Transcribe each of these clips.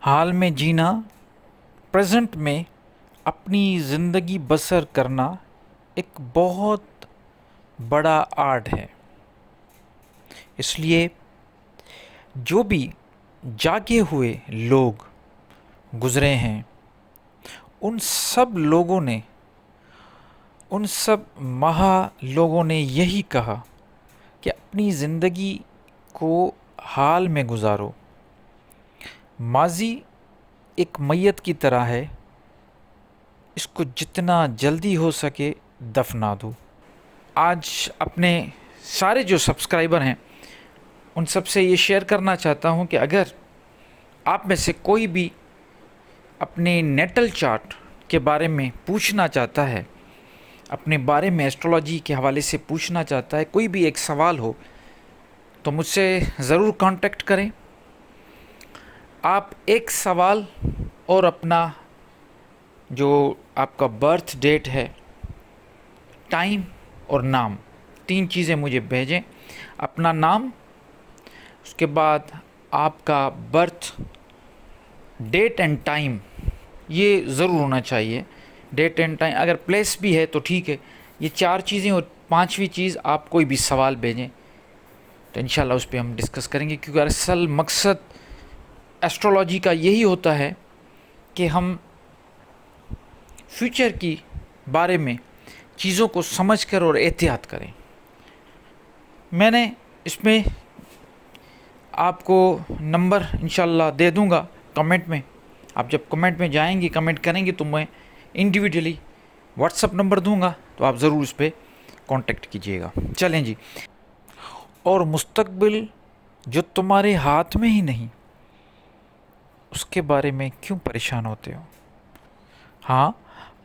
حال میں جینا، پریزنٹ میں اپنی زندگی بسر کرنا ایک بہت بڑا آرٹ ہے۔ اس لیے جو بھی جاگے ہوئے لوگ گزرے ہیں، ان سب لوگوں نے، ان سب لوگوں نے یہی کہا کہ اپنی زندگی کو حال میں گزارو۔ ماضی ایک میت کی طرح ہے، اس کو جتنا جلدی ہو سکے دفنا دو۔ آج اپنے سارے جو سبسکرائبر ہیں ان سب سے یہ شیئر کرنا چاہتا ہوں کہ اگر آپ میں سے کوئی بھی اپنے نیٹل چارٹ کے بارے میں پوچھنا چاہتا ہے، اپنے بارے میں ایسٹرولوجی کے حوالے سے پوچھنا چاہتا ہے، کوئی بھی ایک سوال ہو تو مجھ سے ضرور کانٹیکٹ کریں۔ آپ ایک سوال اور اپنا جو آپ کا برتھ ڈیٹ ہے، ٹائم اور نام، 3 چیزیں مجھے بھیجیں۔ اپنا نام، اس کے بعد آپ کا برتھ ڈیٹ اینڈ ٹائم، یہ ضرور ہونا چاہیے۔ ڈیٹ اینڈ ٹائم، اگر پلیس بھی ہے تو ٹھیک ہے۔ یہ 4 چیزیں، اور 5ویں چیز آپ کوئی بھی سوال بھیجیں تو انشاءاللہ اس پہ ہم ڈسکس کریں گے، کیونکہ اصل مقصد ایسٹرولوجی کا یہی ہوتا ہے کہ ہم فیوچر کی بارے میں چیزوں کو سمجھ کر اور احتیاط کریں۔ میں نے اس میں آپ کو نمبر انشاءاللہ دے دوں گا کمنٹ میں۔ آپ جب کمنٹ میں جائیں گے، کمنٹ کریں گے تو میں انڈیویڈولی واٹس اپ نمبر دوں گا، تو آپ ضرور اس پہ کانٹیکٹ کیجیے گا۔ چلیں جی، اور مستقبل جو تمہارے ہاتھ میں ہی نہیں، اس کے بارے میں کیوں پریشان ہوتے ہو؟ ہاں،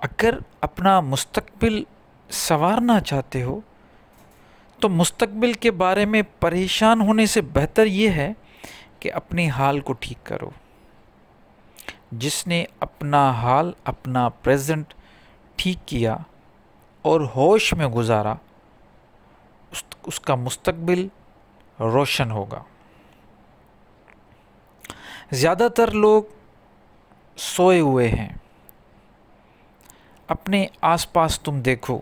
اگر اپنا مستقبل سنوارنا چاہتے ہو تو مستقبل کے بارے میں پریشان ہونے سے بہتر یہ ہے کہ اپنے حال کو ٹھیک کرو۔ جس نے اپنا حال، اپنا پریزنٹ ٹھیک کیا اور ہوش میں گزارا، اس کا مستقبل روشن ہوگا۔ زیادہ تر لوگ سوئے ہوئے ہیں۔ اپنے آس پاس تم دیکھو،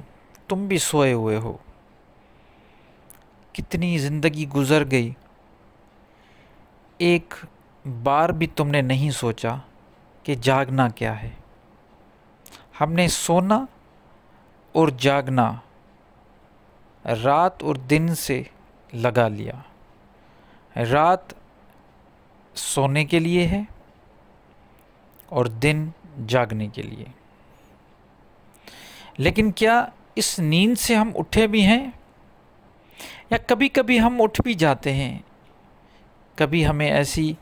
تم بھی سوئے ہوئے ہو۔ کتنی زندگی گزر گئی، ایک بار بھی تم نے نہیں سوچا کہ جاگنا کیا ہے۔ ہم نے سونا اور جاگنا رات اور دن سے لگا لیا۔ رات سونے کے لیے ہے اور دن جاگنے کے لیے۔ لیکن کیا اس نیند سے ہم اٹھے بھی ہیں؟ یا کبھی کبھی ہم اٹھ بھی جاتے ہیں، کبھی ہمیں ایسی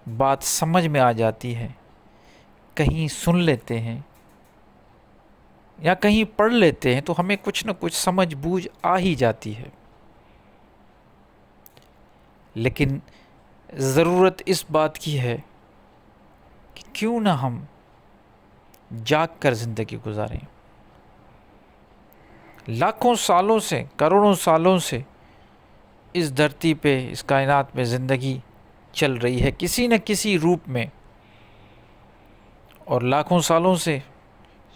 بات سمجھ میں آ جاتی ہے، کہیں سن لیتے ہیں یا کہیں پڑھ لیتے ہیں تو ہمیں کچھ نہ کچھ سمجھ بوجھ آ ہی جاتی ہے۔ لیکن ضرورت اس بات کی ہے کہ کیوں نہ ہم جاگ کر زندگی گزاریں۔ لاکھوں سالوں سے، کروڑوں سالوں سے اس دھرتی پہ، اس کائنات میں زندگی چل رہی ہے کسی نہ کسی روپ میں، اور لاکھوں سالوں سے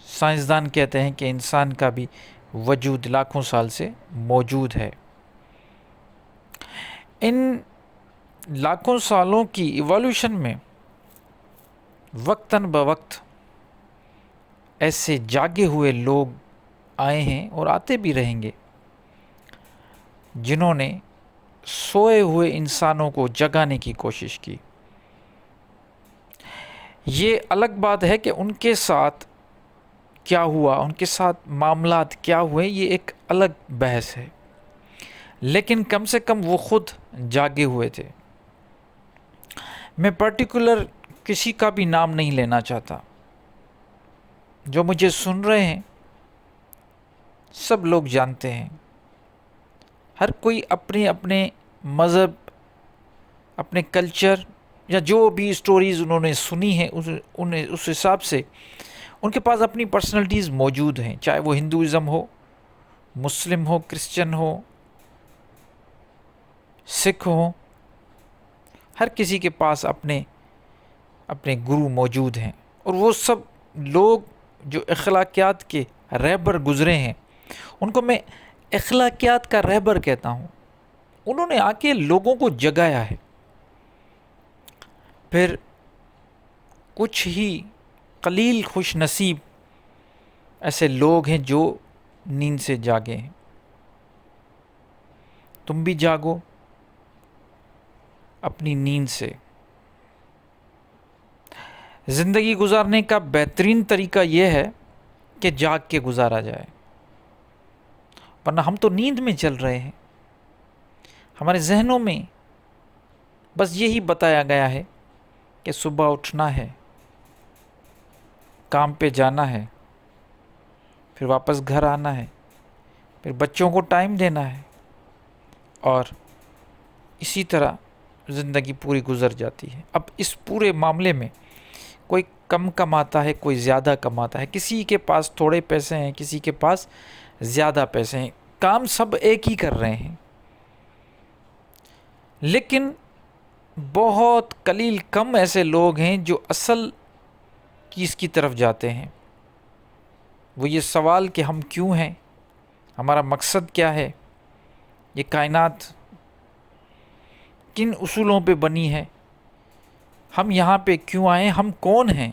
سائنسدان کہتے ہیں کہ انسان کا بھی وجود لاکھوں سال سے موجود ہے۔ ان لاکھوں سالوں کی ایوالوشن میں وقتاً بوقت ایسے جاگے ہوئے لوگ آئے ہیں اور آتے بھی رہیں گے، جنہوں نے سوئے ہوئے انسانوں کو جگانے کی کوشش کی۔ یہ الگ بات ہے کہ ان کے ساتھ کیا ہوا، ان کے ساتھ معاملات کیا ہوئے، یہ ایک الگ بحث ہے، لیکن کم سے کم وہ خود جاگے ہوئے تھے۔ میں پرٹیکولر کسی کا بھی نام نہیں لینا چاہتا۔ جو مجھے سن رہے ہیں سب لوگ جانتے ہیں، ہر کوئی اپنے اپنے مذہب، اپنے کلچر یا جو بھی سٹوریز انہوں نے سنی ہیں اس حساب سے ان کے پاس اپنی پرسنالٹیز موجود ہیں، چاہے وہ ہندوازم ہو، مسلم ہو، کرسچن ہو، سکھ ہو، ہر کسی کے پاس اپنے گرو موجود ہیں، اور وہ سب لوگ جو اخلاقیات کے رہبر گزرے ہیں ان کو میں اخلاقیات کا رہبر کہتا ہوں۔ انہوں نے آ کے لوگوں کو جگایا ہے۔ پھر کچھ ہی قلیل خوش نصیب ایسے لوگ ہیں جو نیند سے جاگے ہیں۔ تم بھی جاگو اپنی نیند سے۔ زندگی گزارنے کا بہترین طریقہ یہ ہے کہ جاگ کے گزارا جائے، ورنہ ہم تو نیند میں چل رہے ہیں۔ ہمارے ذہنوں میں بس یہی بتایا گیا ہے کہ صبح اٹھنا ہے، کام پہ جانا ہے، پھر واپس گھر آنا ہے، پھر بچوں کو ٹائم دینا ہے، اور اسی طرح زندگی پوری گزر جاتی ہے۔ اب اس پورے معاملے میں کوئی کم کماتا ہے، کوئی زیادہ کماتا ہے، کسی کے پاس تھوڑے پیسے ہیں، کسی کے پاس زیادہ پیسے ہیں، کام سب ایک ہی کر رہے ہیں، لیکن بہت قلیل کم ایسے لوگ ہیں جو اصل چیز کی طرف جاتے ہیں۔ وہ یہ سوال کہ ہم کیوں ہیں، ہمارا مقصد کیا ہے، یہ کائنات کن اصولوں پہ بنی ہے، ہم یہاں پہ کیوں آئے، ہم کون ہیں،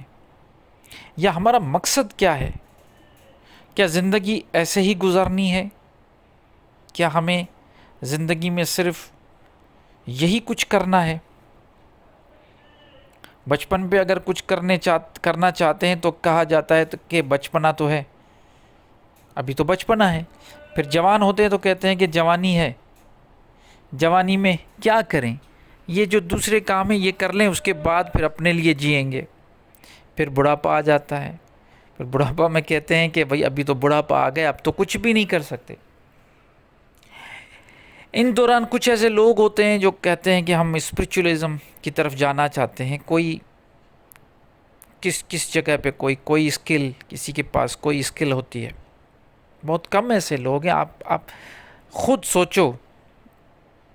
یا ہمارا مقصد کیا ہے، کیا زندگی ایسے ہی گزارنی ہے، کیا ہمیں زندگی میں صرف یہی کچھ کرنا ہے۔ بچپن پہ اگر کچھ کرنا چاہتے ہیں تو کہا جاتا ہے کہ بچپنا تو ہے، ابھی تو بچپنا ہے۔ پھر جوان ہوتے ہیں تو کہتے ہیں کہ جوانی ہے، جوانی میں کیا کریں، یہ جو دوسرے کام ہیں یہ کر لیں، اس کے بعد پھر اپنے لیے جئیں گے۔ پھر بڑھاپا آ جاتا ہے، پھر بڑھاپا میں کہتے ہیں کہ بھائی ابھی تو بڑھاپا آ گیا، اب تو کچھ بھی نہیں کر سکتے۔ ان دوران کچھ ایسے لوگ ہوتے ہیں جو کہتے ہیں کہ ہم اسپرچولزم کی طرف جانا چاہتے ہیں، کوئی کس جگہ پہ کوئی اسکل، کسی کے پاس کوئی اسکل ہوتی ہے، بہت کم ایسے لوگ ہیں۔ آپ خود سوچو،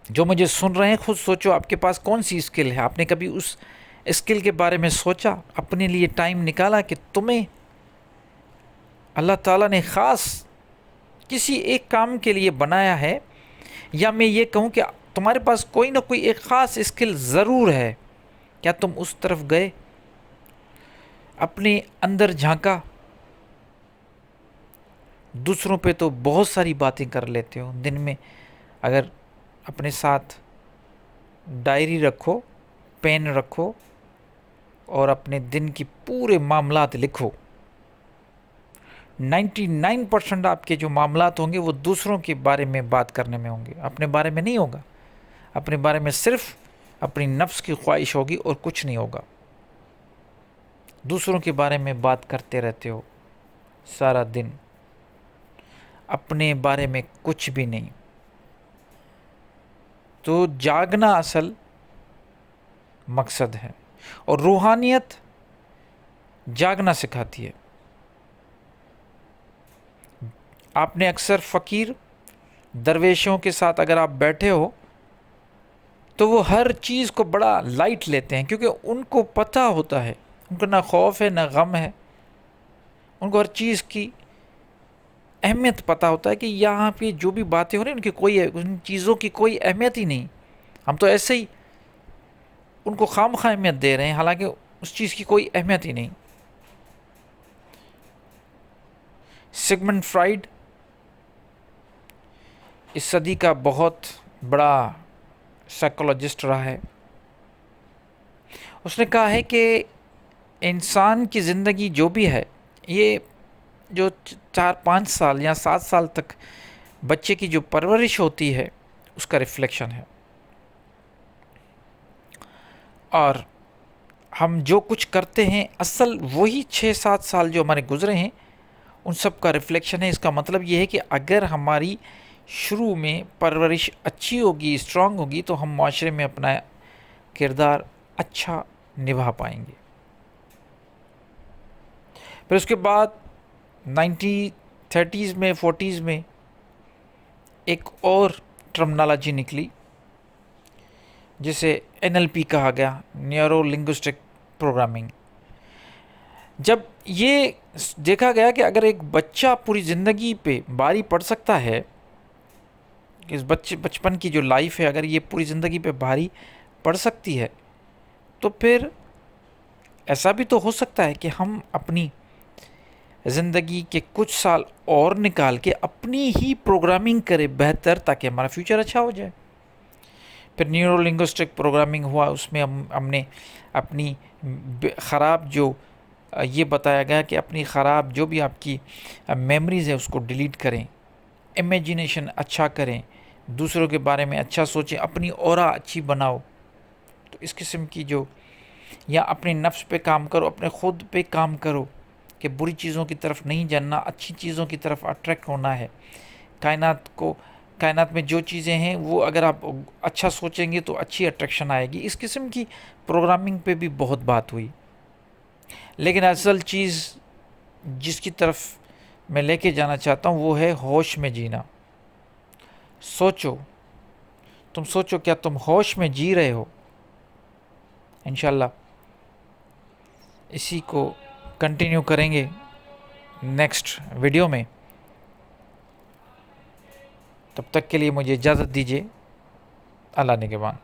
جو مجھے سن رہے ہیں خود سوچو آپ کے پاس کون سی اسکل ہے۔ آپ نے کبھی اس اسکل کے بارے میں سوچا، اپنے لیے ٹائم نکالا کہ تمہیں اللہ تعالیٰ نے خاص کسی ایک کام کے لیے بنایا ہے، یا میں یہ کہوں کہ تمہارے پاس کوئی نہ کوئی ایک خاص اسکل ضرور ہے، کیا تم اس طرف گئے، اپنے اندر جھانکا؟ دوسروں پہ تو بہت ساری باتیں کر لیتے ہو دن میں، اگر اپنے ساتھ ڈائری رکھو، پین رکھو، اور اپنے دن کی پورے معاملات لکھو، 99% آپ کے جو معاملات ہوں گے وہ دوسروں کے بارے میں بات کرنے میں ہوں گے، اپنے بارے میں نہیں ہوگا۔ اپنے بارے میں صرف اپنی نفس کی خواہش ہوگی اور کچھ نہیں ہوگا۔ دوسروں کے بارے میں بات کرتے رہتے ہو سارا دن، اپنے بارے میں کچھ بھی نہیں۔ تو جاگنا اصل مقصد ہے، اور روحانیت جاگنا سکھاتی ہے۔ آپ نے اکثر فقیر درویشوں کے ساتھ اگر آپ بیٹھے ہو تو وہ ہر چیز کو بڑا لائٹ لیتے ہیں، کیونکہ ان کو پتہ ہوتا ہے، ان کو نہ خوف ہے نہ غم ہے، ان کو ہر چیز کی اہمیت پتہ ہوتا ہے کہ یہاں پہ جو بھی باتیں ہو رہی ہیں ان چیزوں کی کوئی اہمیت ہی نہیں، ہم تو ایسے ہی ان کو خواہ اہمیت دے رہے ہیں، حالانکہ اس چیز کی کوئی اہمیت ہی نہیں۔ سگمنڈ فرائیڈ اس صدی کا بہت بڑا سائیکولوجسٹ رہا ہے۔ اس نے کہا ہے کہ انسان کی زندگی جو بھی ہے، یہ جو 4-5 سال یا 7 سال تک بچے کی جو پرورش ہوتی ہے اس کا ریفلیکشن ہے، اور ہم جو کچھ کرتے ہیں اصل وہی 6-7 سال جو ہمارے گزرے ہیں ان سب کا ریفلیکشن ہے۔ اس کا مطلب یہ ہے کہ اگر ہماری شروع میں پرورش اچھی ہوگی، اسٹرانگ ہوگی، تو ہم معاشرے میں اپنا کردار اچھا نبھا پائیں گے۔ پھر اس کے بعد 1930s میں 40s میں ایک اور ٹرمنالوجی نکلی جسے NLP کہا گیا، نیورو لنگوسٹک پروگرامنگ. جب یہ دیکھا گیا کہ اگر ایک بچہ پوری زندگی پہ باری پڑ سکتا ہے، اس بچپن کی جو لائف ہے اگر یہ پوری زندگی پہ بھاری پڑ سکتی ہے، تو پھر ایسا بھی تو ہو سکتا ہے کہ ہم اپنی زندگی کے کچھ سال اور نکال کے اپنی ہی پروگرامنگ کرے بہتر، تاکہ ہمارا فیوچر اچھا ہو جائے. پھر نیورو لنگوسٹک پروگرامنگ ہوا، اس میں ہم نے اپنی خراب جو یہ بتایا گیا کہ اپنی خراب جو بھی آپ کی میموریز ہیں اس کو ڈیلیٹ کریں، امیجینیشن اچھا کریں، دوسروں کے بارے میں اچھا سوچیں، اپنی اورا اچھی بناؤ. تو اس قسم کی جو، یا اپنے نفس پہ کام کرو، اپنے خود پہ کام کرو کہ بری چیزوں کی طرف نہیں جاننا، اچھی چیزوں کی طرف اٹریکٹ ہونا ہے. کائنات میں جو چیزیں ہیں وہ اگر آپ اچھا سوچیں گے تو اچھی اٹریکشن آئے گی. اس قسم کی پروگرامنگ پہ بھی بہت بات ہوئی، لیکن اصل چیز جس کی طرف میں لے کے جانا چاہتا ہوں وہ ہے ہوش میں جینا. سوچو، تم سوچو کیا تم ہوش میں جی رہے ہو؟ انشاءاللہ اسی کو کنٹینیو کریں گے نیکسٹ ویڈیو میں. تب تک کے لیے مجھے اجازت دیجیے. اللہ نگہبان.